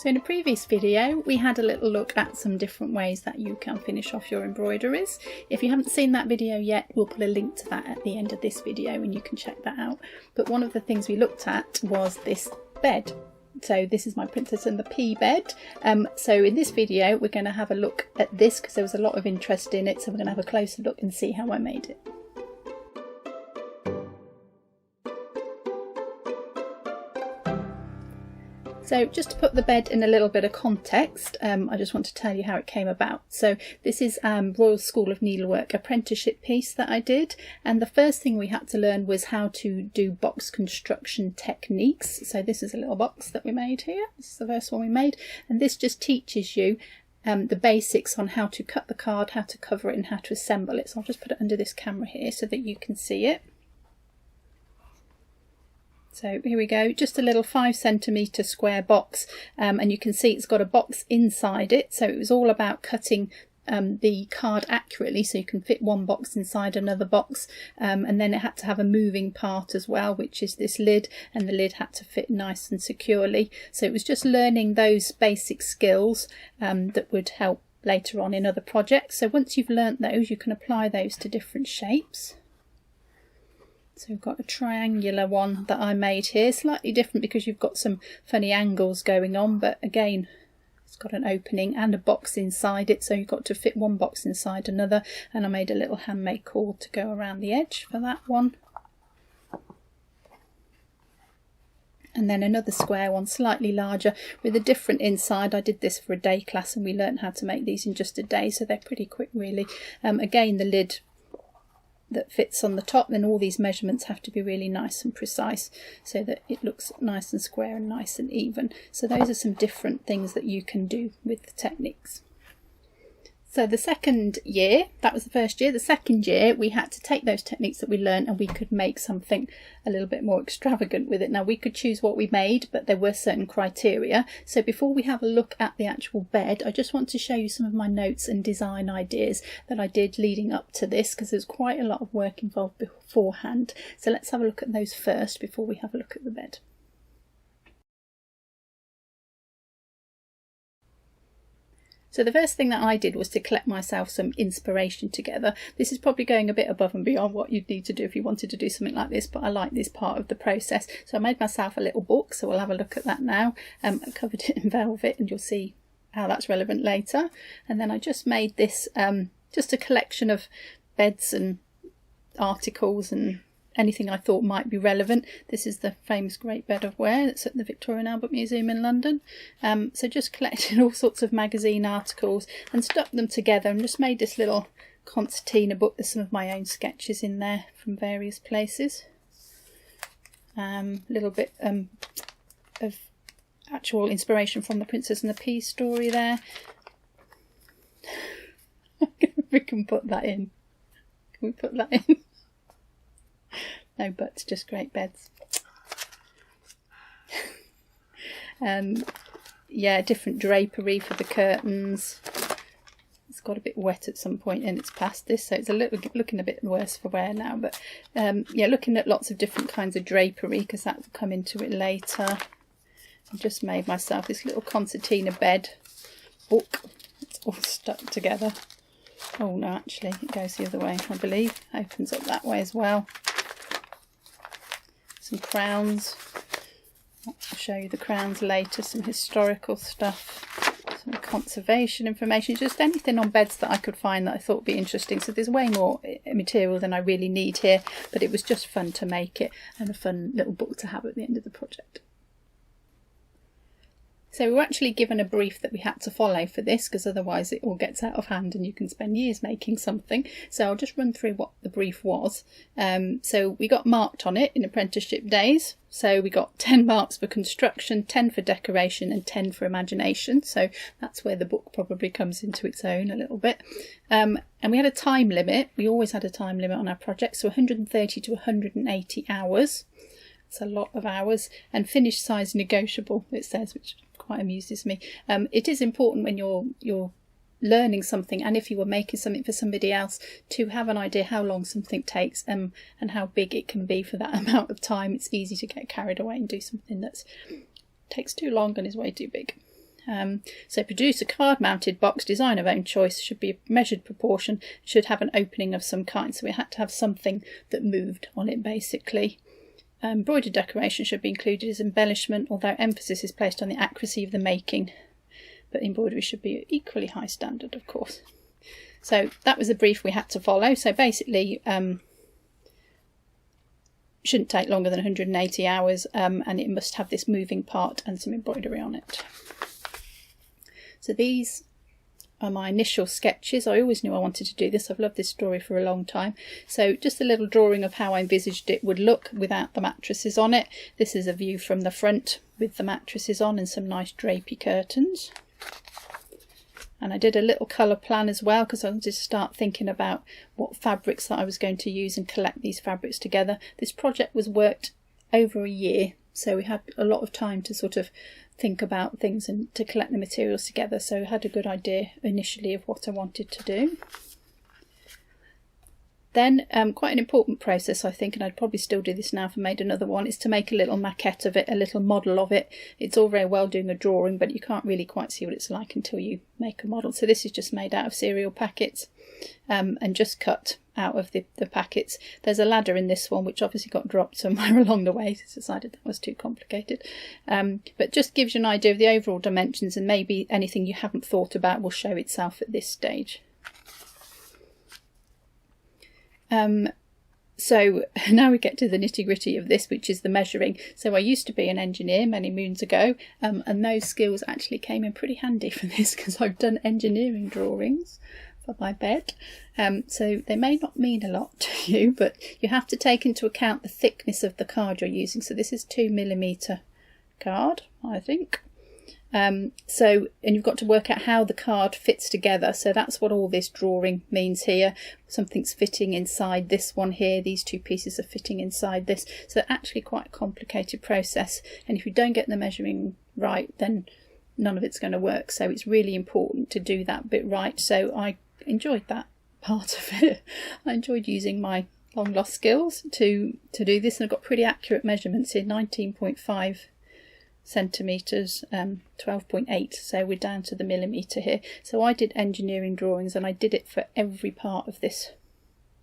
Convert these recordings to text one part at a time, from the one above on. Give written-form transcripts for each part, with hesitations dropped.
So in a previous video we had a little look at some different ways that you can finish off your embroideries. If you haven't seen that video yet, we'll put a link to that at the end of this video and you can check that out. But one of the things we looked at was this bed. So this is my Princess and the Pea bed. So in this video we're going to have a look at this because there was a lot of interest in it, so we're going to have a closer look and see how I made it. So just to put the bed in a little bit of context, I just want to tell you how it came about. So this is Royal School of Needlework apprenticeship piece that I did, and the first thing we had to learn was how to do box construction techniques. So this is a little box that we made here. This is the first one we made, and this just teaches you the basics on how to cut the card, how to cover it and how to assemble it. So I'll just put it under this camera here so that you can see it. So here we go, just a little 5cm square box, and you can see it's got a box inside it. So it was all about cutting the card accurately so you can fit one box inside another box, and then it had to have a moving part as well, which is this lid, and the lid had to fit nice and securely. So it was just learning those basic skills that would help later on in other projects. So once you've learnt those, you can apply those to different shapes. So we've got a triangular one that I made here, slightly different because you've got some funny angles going on, but again it's got an opening and a box inside it, so you've got to fit one box inside another, and I made a little handmade cord to go around the edge for that one. And then another square one, slightly larger with a different inside. I did this for a day class and we learned how to make these in just a day, so they're pretty quick really. Again, the lid that fits on the top, then all these measurements have to be really nice and precise so that it looks nice and square and nice and even. So those are some different things that you can do with the techniques. So the second year, that was the first year, the second year we had to take those techniques that we learned and we could make something a little bit more extravagant with it. Now we could choose what we made, but there were certain criteria. So before we have a look at the actual bed, I just want to show you some of my notes and design ideas that I did leading up to this, because there's quite a lot of work involved beforehand. So let's have a look at those first before we have a look at the bed. So the first thing that I did was to collect myself some inspiration together. This is probably going a bit above and beyond what you'd need to do if you wanted to do something like this, but I like this part of the process. So I made myself a little book, so we'll have a look at that now. I covered it in velvet and you'll see how that's relevant later. And then I just made this, just a collection of beds and articles and anything I thought might be relevant. This is the famous Great Bed of Wear that's at the Victoria and Albert Museum in London. So just collected all sorts of magazine articles and stuck them together and just made this little concertina book. There's some of my own sketches in there from various places. A little bit of actual inspiration from the Princess and the Pea story there. We can put that in. Can we put that in? No buts, just great beds. Yeah, different drapery for the curtains. It's got a bit wet at some point and it's past this, so it's a little looking a bit worse for wear now. But yeah, looking at lots of different kinds of drapery because that will come into it later. I just made myself this little concertina bed book. It's all stuck together. Oh no, actually it goes the other way, I believe. Opens up that way as well. Some crowns. I'll show you the crowns later. Some historical stuff, some conservation information, just anything on beds that I could find that I thought would be interesting. So there's way more material than I really need here, but it was just fun to make it and a fun little book to have at the end of the project. So we were actually given a brief that we had to follow for this, because otherwise it all gets out of hand and you can spend years making something. So I'll just run through what the brief was. So we got marked on it in apprenticeship days. So we got 10 marks for construction, 10 for decoration and 10 for imagination. So that's where the book probably comes into its own a little bit. And we had a time limit. We always had a time limit on our project, so 130 to 180 hours. It's a lot of hours. And finish size negotiable, it says, which quite amuses me. It is important when you're learning something, and if you were making something for somebody else, to have an idea how long something takes and how big it can be for that amount of time. It's easy to get carried away and do something that takes too long and is way too big. So produce a card mounted box, design of own choice, should be a measured proportion, should have an opening of some kind. So we had to have something that moved on it basically. Embroidered decoration should be included as embellishment, although emphasis is placed on the accuracy of the making. But embroidery should be equally high standard, of course. So that was the brief we had to follow. So basically, shouldn't take longer than 180 hours, and it must have this moving part and some embroidery on it. So these are my initial sketches. I always knew I wanted to do this. I've loved this story for a long time. So just a little drawing of how I envisaged it would look without the mattresses on it. This is a view from the front with the mattresses on and some nice drapey curtains. And I did a little colour plan as well, because I wanted to start thinking about what fabrics that I was going to use and collect these fabrics together. This project was worked over a year, so we had a lot of time to sort of think about things and to collect the materials together. So I had a good idea initially of what I wanted to do. Then quite an important process, I think, and I'd probably still do this now if I made another one, is to make a little maquette of it, a little model of it. It's all very well doing a drawing, but you can't really quite see what it's like until you make a model. So this is just made out of cereal packets and just cut out of the packets. There's a ladder in this one, which obviously got dropped somewhere along the way, so I decided that was too complicated. But just gives you an idea of the overall dimensions, and maybe anything you haven't thought about will show itself at this stage. So now we get to the nitty-gritty of this, which is the measuring. So I used to be an engineer many moons ago, and those skills actually came in pretty handy for this, because I've done engineering drawings for my bed. So they may not mean a lot to you, but you have to take into account the thickness of the card you're using. So this is 2mm card, I think. And you've got to work out how the card fits together. So that's what all this drawing means here. Something's fitting inside this one here. These two pieces are fitting inside this. So actually quite a complicated process. And if you don't get the measuring right, then none of it's going to work. So it's really important to do that bit right. So I enjoyed that part of it. I enjoyed using my long lost skills to do this, and I've got pretty accurate measurements here, 19.5 centimetres, 12.8, so we're down to the millimetre here. So I did engineering drawings, and I did it for every part of this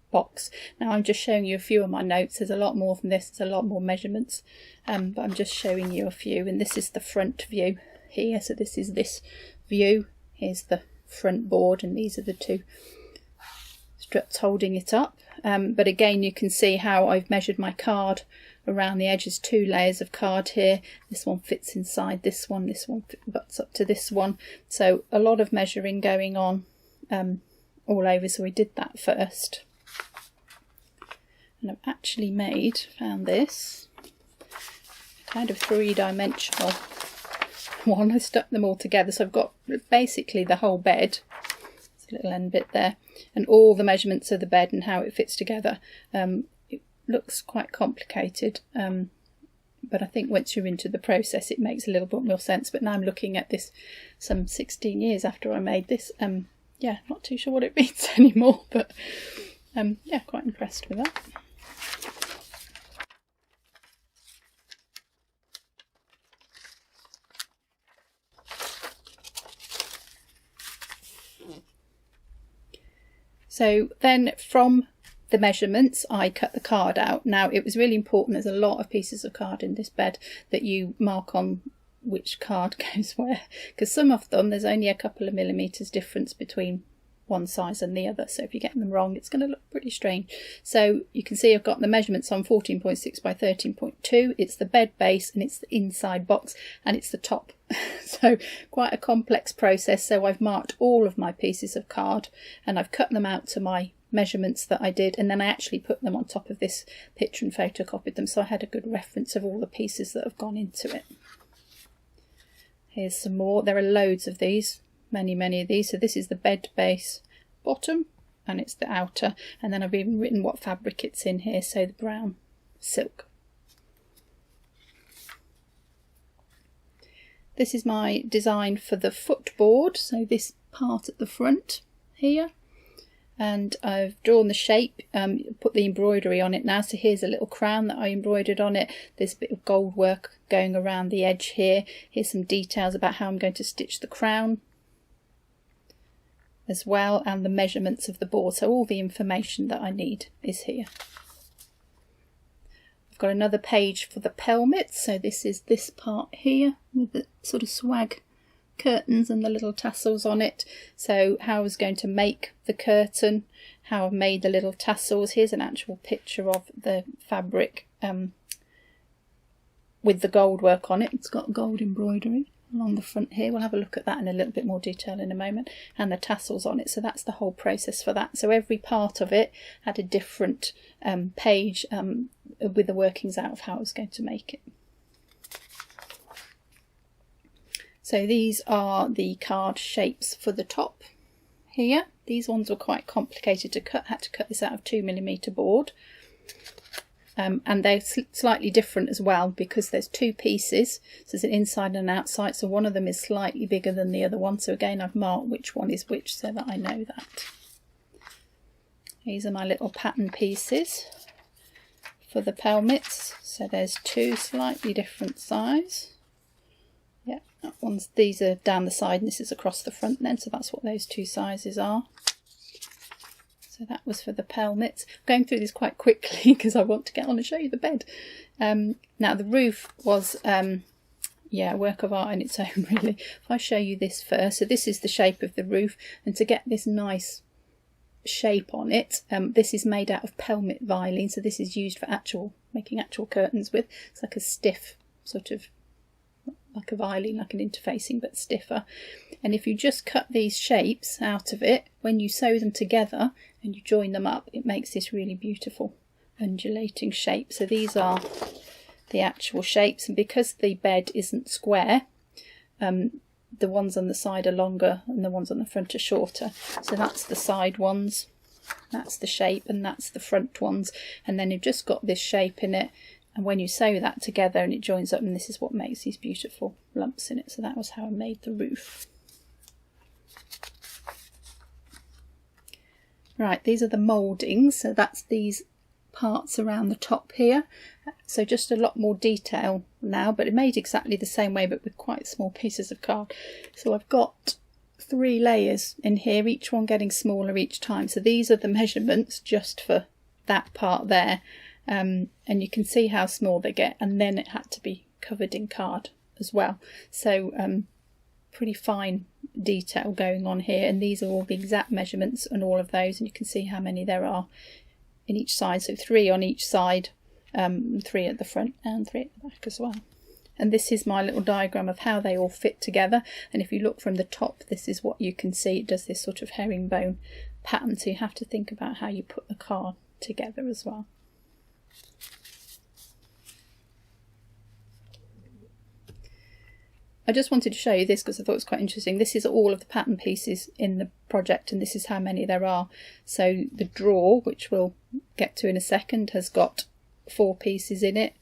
box. Now I'm just showing you a few of my notes. There's a lot more than this, there's a lot more measurements, but I'm just showing you a few. And this is the front view here, so this is this view, here's the front board, and these are the two struts holding it up. But again, you can see how I've measured my card around the edges, 2 layers of card here. This one fits inside this one butts up to this one. So a lot of measuring going on all over, so we did that first. And I've actually found this kind of 3-dimensional one. I stuck them all together, so I've got basically the whole bed. There's a little end bit there, and all the measurements of the bed and how it fits together. It looks quite complicated, but I think once you're into the process it makes a little bit more sense. But now I'm looking at this some 16 years after I made this, yeah, not too sure what it means anymore, but yeah, quite impressed with that. So then from the measurements I cut the card out. Now it was really important, there's a lot of pieces of card in this bed, that you mark on which card goes where, because some of them there's only a couple of millimetres difference between one size and the other, so if you get them wrong it's going to look pretty strange. So you can see I've got the measurements on 14.6 by 13.2. it's the bed base, and it's the inside box, and it's the top. So quite a complex process. So I've marked all of my pieces of card, and I've cut them out to my measurements that I did, and then I actually put them on top of this picture and photocopied them, so I had a good reference of all the pieces that have gone into it. Here's some more. There are loads of these, many of these. So this is the bed base bottom, and it's the outer, and then I've even written what fabric it's in here, so the brown silk. This is my design for the footboard, so this part at the front here. and I've drawn the shape, put the embroidery on it now. So here's a little crown that I embroidered on it. There's a bit of gold work going around the edge here. Here's some details about how I'm going to stitch the crown as well, and the measurements of the board. So all the information that I need is here. I've got another page for the pelmet. So this is this part here with the sort of swag curtains and the little tassels on it. So how I was going to make the curtain, how I've made the little tassels. Here's an actual picture of the fabric with the gold work on it. It's got gold embroidery along the front here. We'll have a look at that in a little bit more detail in a moment, and the tassels on it. So that's the whole process for that. So every part of it had a different page with the workings out of how I was going to make it. So these are the card shapes for the top here. These ones were quite complicated to cut. Had to cut this out of 2mm board. And they're slightly different as well because there's two pieces. So there's an inside and an outside. So one of them is slightly bigger than the other one. So again, I've marked which one is which so that I know that. These are my little pattern pieces for the pelmets. So there's two slightly different size. Yeah, that one's, these are down the side and this is across the front then. So that's what those two sizes are. So that was for the pelmets. I'm going through this quite quickly because I want to get on and show you the bed. Now the roof was yeah, a work of art in its own really. If I show you this first, so this is the shape of the roof, and to get this nice shape on it, this is made out of pelmet viline. So this is used for making actual curtains with. It's like a stiff sort of, like a viline, like an interfacing but stiffer. And if you just cut these shapes out of it, when you sew them together and you join them up, it makes this really beautiful undulating shape. So these are the actual shapes, and because the bed isn't square, the ones on the side are longer and the ones on the front are shorter. So that's the side ones, that's the shape, and that's the front ones, and then you've just got this shape in it. And when you sew that together and it joins up, and this is what makes these beautiful lumps in it. So that was how I made the roof. Right, these are the mouldings. So that's these parts around the top here. So just a lot more detail now, but it made exactly the same way, but with quite small pieces of card. So I've got 3 layers in here, each one getting smaller each time. So these are the measurements just for that part there. And you can see how small they get, and then it had to be covered in card as well. So pretty fine detail going on here, and these are all the exact measurements and all of those, and you can see how many there are in each side. So 3 on each side, 3 at the front and 3 at the back as well. And this is my little diagram of how they all fit together, and if you look from the top, this is what you can see. It does this sort of herringbone pattern, so you have to think about how you put the card together as well. I just wanted to show you this because I thought it was quite interesting. This is all of the pattern pieces in the project, and this is how many there are. So the drawer, which we'll get to in a second, has got 4 pieces in it.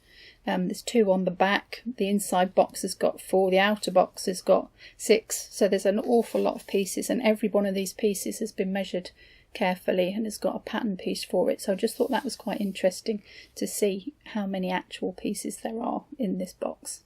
There's 2 on the back. The inside box has got 4. The outer box has got 6. So there's an awful lot of pieces, and every one of these pieces has been measured carefully and has got a pattern piece for it. So I just thought that was quite interesting to see how many actual pieces there are in this box.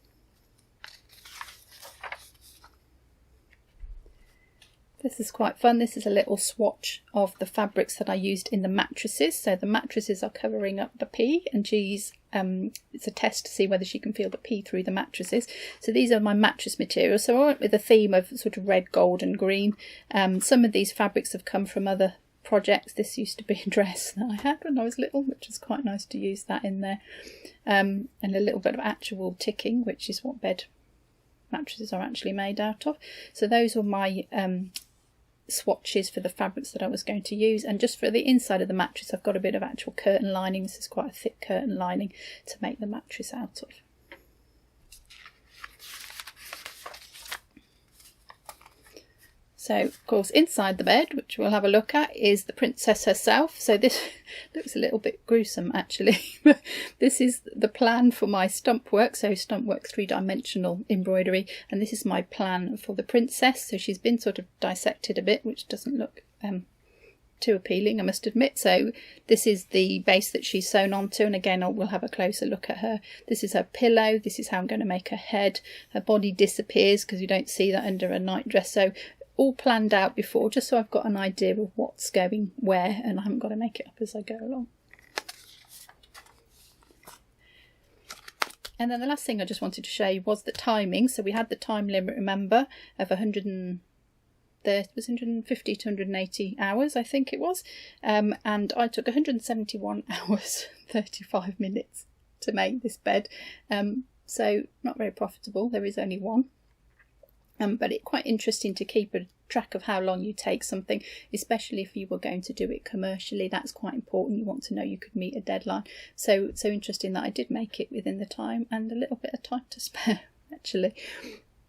This is quite fun. This is a little swatch of the fabrics that I used in the mattresses. So the mattresses are covering up the pea, and she's it's a test to see whether she can feel the pea through the mattresses. So these are my mattress materials. So I went with a theme of sort of red, gold and green. Some of these fabrics have come from other projects. This used to be a dress that I had when I was little, which was quite nice to use that in there. And a little bit of actual ticking, which is what bed mattresses are actually made out of. So those were my swatches for the fabrics that I was going to use. And just for the inside of the mattress, I've got a bit of actual curtain lining. This is quite a thick curtain lining to make the mattress out of. So of course inside the bed, which we'll have a look at, is the princess herself. So this looks a little bit gruesome actually. This is the plan for my stump work, so stump work 3-dimensional embroidery, and this is my plan for the princess. So she's been sort of dissected a bit, which doesn't look too appealing, I must admit. So this is the base that she's sewn onto, and again we'll have a closer look at her. This is her pillow, this is how I'm going to make her head. Her body disappears because you don't see that under a nightdress, so all planned out before, just so I've got an idea of what's going where, and I haven't got to make it up as I go along. And then the last thing I just wanted to show you was the timing. So we had the time limit, remember, of 150 to 180 hours, I think it was. And I took 171 hours, 35 minutes to make this bed. So not very profitable. There is only one. But it's quite interesting to keep a track of how long you take something, especially if you were going to do it commercially. That's quite important. You want to know you could meet a deadline. So interesting that I did make it within the time, and a little bit of time to spare actually.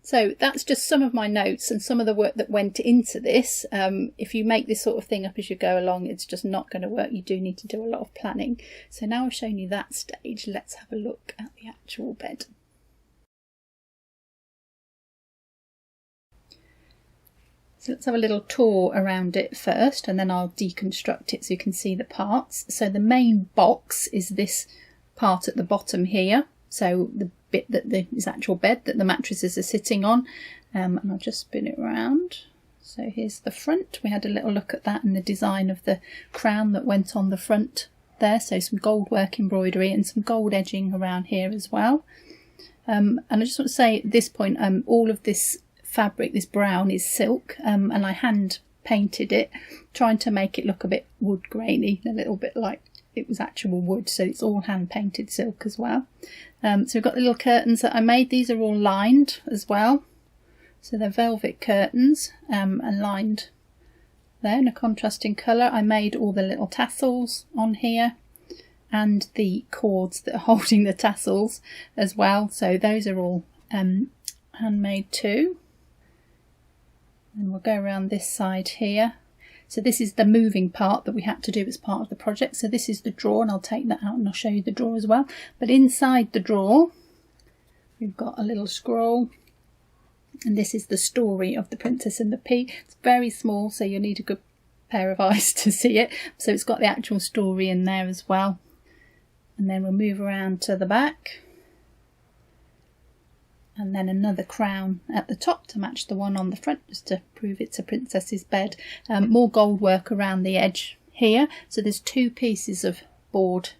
So that's just some of my notes and some of the work that went into this. If you make this sort of thing up as you go along, it's just not going to work. You do need to do a lot of planning. So now I've shown you that stage, let's have a look at the actual bed. So let's have a little tour around it first, and then I'll deconstruct it so you can see the parts. So the main box is this part at the bottom here. So the bit that is actual bed that the mattresses are sitting on. And I'll just spin it around. So here's the front. We had a little look at that and the design of the crown that went on the front there. So some gold work embroidery and some gold edging around here as well. And I just want to say at this point, all of this fabric, this brown, is silk, and I hand painted it, trying to make it look a bit wood grainy, a little bit like it was actual wood. So it's all hand painted silk as well. So we've got the little curtains that I made. These are all lined as well, so they're velvet curtains, and lined there in a contrasting colour. I made all the little tassels on here and the cords that are holding the tassels as well, so those are all handmade too. And we'll go around this side here. So this is the moving part that we had to do as part of the project. So this is the drawer, and I'll take that out and I'll show you the drawer as well. But inside the drawer, we've got a little scroll. And this is the story of the Princess and the Pea. It's very small, so you'll need a good pair of eyes to see it. So it's got the actual story in there as well. And then we'll move around to the back. And then another crown at the top to match the one on the front, just to prove it's a princess's bed. More gold work around the edge here. So there's two pieces of board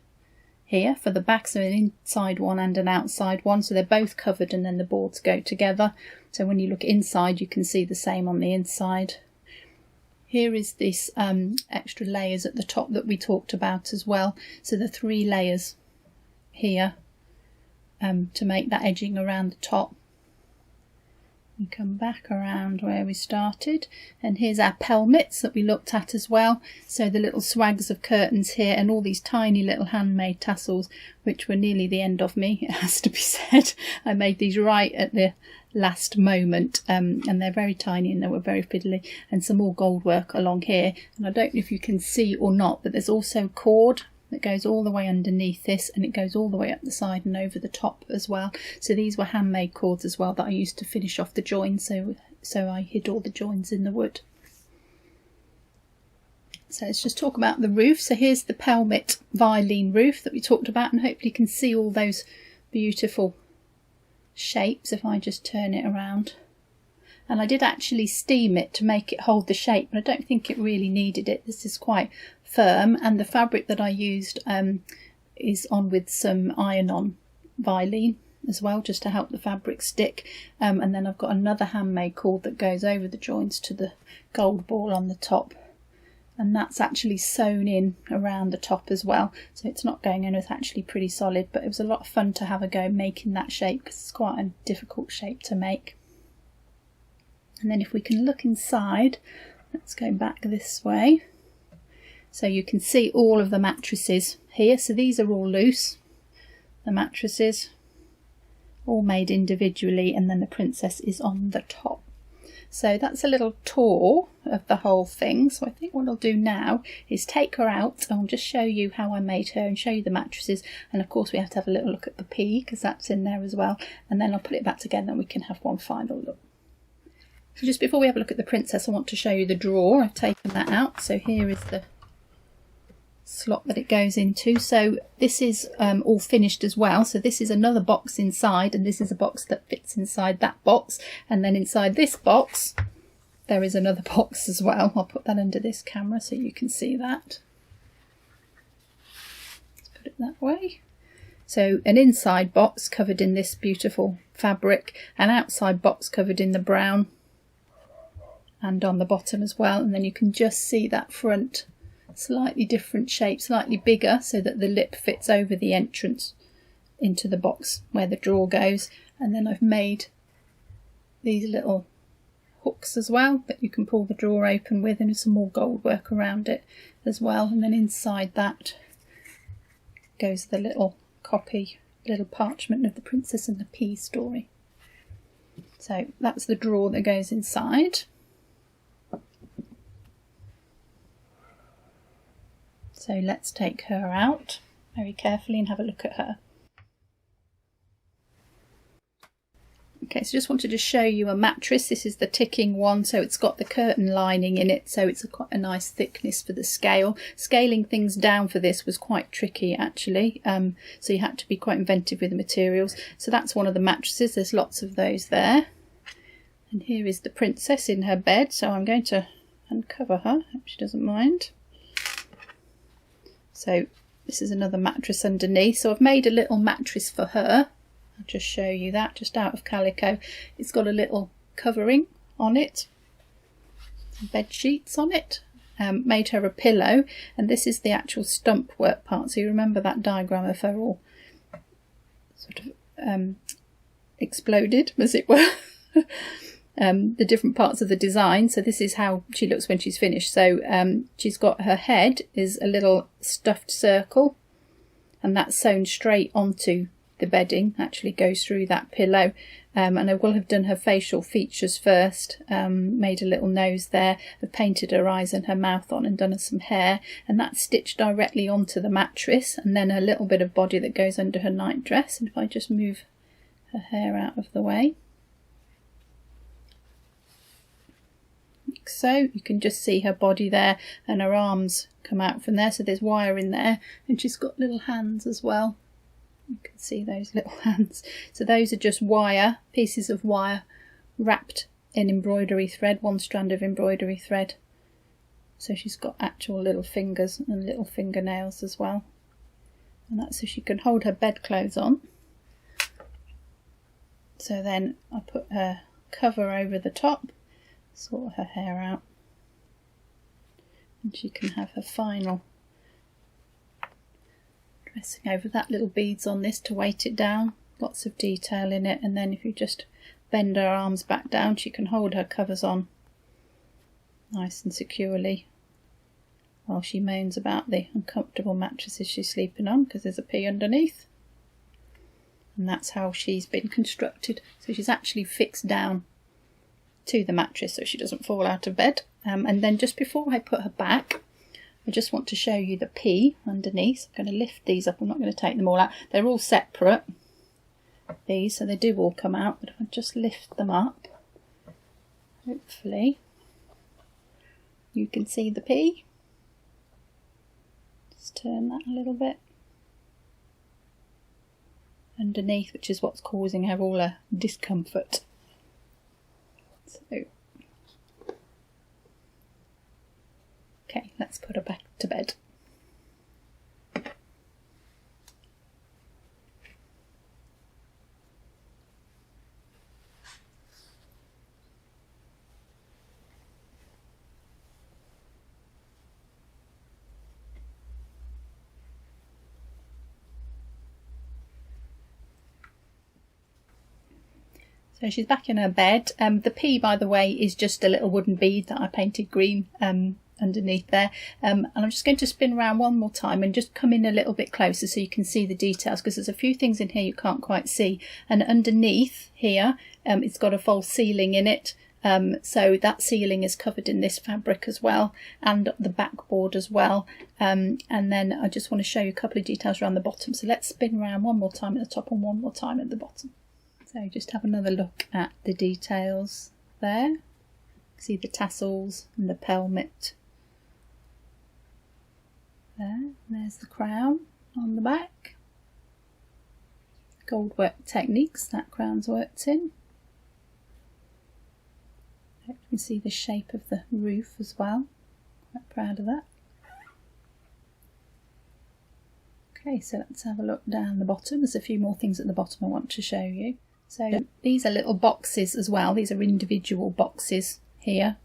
here for the back, so an inside one and an outside one. So they're both covered, and then the boards go together. So when you look inside, you can see the same on the inside. Here is this extra layers at the top that we talked about as well. So the 3 layers here. To make that edging around the top. We come back around where we started, and here's our pelmets that we looked at as well. So the little swags of curtains here, and all these tiny little handmade tassels, which were nearly the end of me, it has to be said. I made these right at the last moment, and they're very tiny and they were very fiddly. And some more gold work along here, and I don't know if you can see or not, but there's also cord that goes all the way underneath this, and it goes all the way up the side and over the top as well. So these were handmade cords as well that I used to finish off the joins, so I hid all the joins in the wood. So let's just talk about the roof. So here's the pelmet violin roof that we talked about, and hopefully you can see all those beautiful shapes if I just turn it around. And I did actually steam it to make it hold the shape, but I don't think it really needed it. This is quite firm, and the fabric that I used is on with some iron-on violin as well, just to help the fabric stick. And then I've got another handmade cord that goes over the joints to the gold ball on the top, and that's actually sewn in around the top as well, so it's not going in, it's actually pretty solid. But it was a lot of fun to have a go making that shape, because it's quite a difficult shape to make. And then if we can look inside, let's go back this way. So you can see all of the mattresses here. So these are all loose, the mattresses, all made individually, and then the princess is on the top. So that's a little tour of the whole thing. So I think what I'll do now is take her out, and I'll just show you how I made her and show you the mattresses. And of course we have to have a little look at the pea, because that's in there as well. And then I'll put it back together and we can have one final look. So just before we have a look at the princess, I want to show you the drawer. I've taken that out. So here is the slot that it goes into. So this is all finished as well. So this is another box inside, and this is a box that fits inside that box. And then inside this box, there is another box as well. I'll put that under this camera so you can see that. Let's put it that way. So an inside box covered in this beautiful fabric, an outside box covered in the brown, and on the bottom as well. And then you can just see that front, slightly different shape, slightly bigger, so that the lip fits over the entrance into the box where the drawer goes. And then I've made these little hooks as well that you can pull the drawer open with, and some more gold work around it as well. And then inside that goes the little copy, little parchment of the Princess and the Pea story. So that's the drawer that goes inside. So let's take her out very carefully and have a look at her. Okay, so just wanted to show you a mattress. This is the ticking one, so it's got the curtain lining in it, so it's quite a nice thickness for the scale. Scaling things down for this was quite tricky actually, so you had to be quite inventive with the materials. So that's one of the mattresses, there's lots of those there. And here is the princess in her bed, so I'm going to uncover her, hope she doesn't mind. So this is another mattress underneath, so I've made a little mattress for her. I'll just show you that, just out of calico. It's got a little covering on it, some bed sheets on it. Made her a pillow, and this is the actual stump work part. So you remember that diagram of her all sort of exploded, as it were. The different parts of the design. So this is how she looks when she's finished. So she's got, her head is a little stuffed circle, and that's sewn straight onto the bedding, actually goes through that pillow. And I will have done her facial features first, made a little nose there, I've painted her eyes and her mouth on and done her some hair, and that's stitched directly onto the mattress, and then a little bit of body that goes under her nightdress. And if I just move her hair out of the way, like so, you can just see her body there, and her arms come out from there, so there's wire in there, and she's got little hands as well. You can see those little hands. So those are just wire, pieces of wire wrapped in embroidery thread, one strand of embroidery thread. So she's got actual little fingers and little fingernails as well. And that's so she can hold her bedclothes on. So then I put her cover over the top, sort her hair out, and she can have her final dressing over that. Little beads on this to weight it down, lots of detail in it. And then if you just bend her arms back down, she can hold her covers on nice and securely while she moans about the uncomfortable mattresses she's sleeping on, because there's a pea underneath. And that's how she's been constructed. So she's actually fixed down to the mattress so she doesn't fall out of bed. And then just before I put her back, I just want to show you the pea underneath. I'm going to lift these up. I'm not going to take them all out. They're all separate, these, so they do all come out. But if I just lift them up, hopefully you can see the pea. Just turn that a little bit. Underneath, which is what's causing her all her discomfort. So, okay, let's put her back to bed. So she's back in her bed. The pea, by the way, is just a little wooden bead that I painted green underneath there. And I'm just going to spin around one more time and just come in a little bit closer so you can see the details, because there's a few things in here you can't quite see. And underneath here, it's got a false ceiling in it. So that ceiling is covered in this fabric as well, and the backboard as well. And then I just want to show you a couple of details around the bottom. So let's spin around one more time at the top and one more time at the bottom. So just have another look at the details there. See the tassels and the pelmet. There's the crown on the back. Gold work techniques that crown's worked in. You can see the shape of the roof as well. Quite proud of that. Okay, so let's have a look down the bottom. There's a few more things at the bottom I want to show you. So these are little boxes as well. These are individual boxes here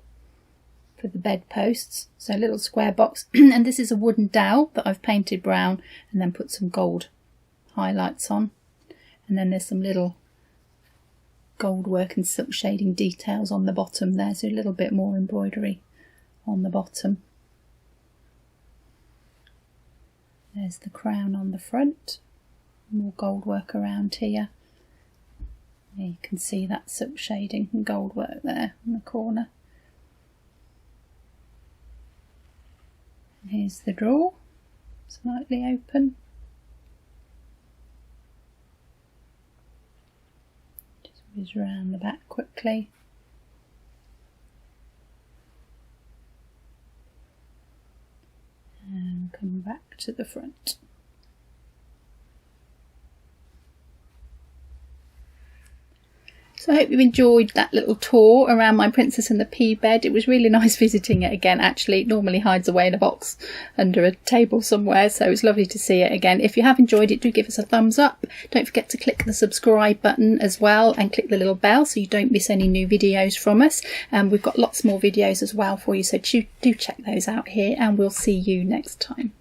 for the bedposts. So a little square box. And this is a wooden dowel that I've painted brown and then put some gold highlights on. And then there's some little gold work and silk shading details on the bottom there. So a little bit more embroidery on the bottom. There's the crown on the front. More gold work around here. You can see that silk shading and gold work there in the corner. And here's the drawer, slightly open. Just whiz around the back quickly. And come back to the front. So I hope you enjoyed that little tour around my Princess and the Pea bed. It was really nice visiting it again actually. It normally hides away in a box under a table somewhere, so it's lovely to see it again. If you have enjoyed it, do give us a thumbs up. Don't forget to click the subscribe button as well and click the little bell so you don't miss any new videos from us. We've got lots more videos as well for you, so do check those out here, and we'll see you next time.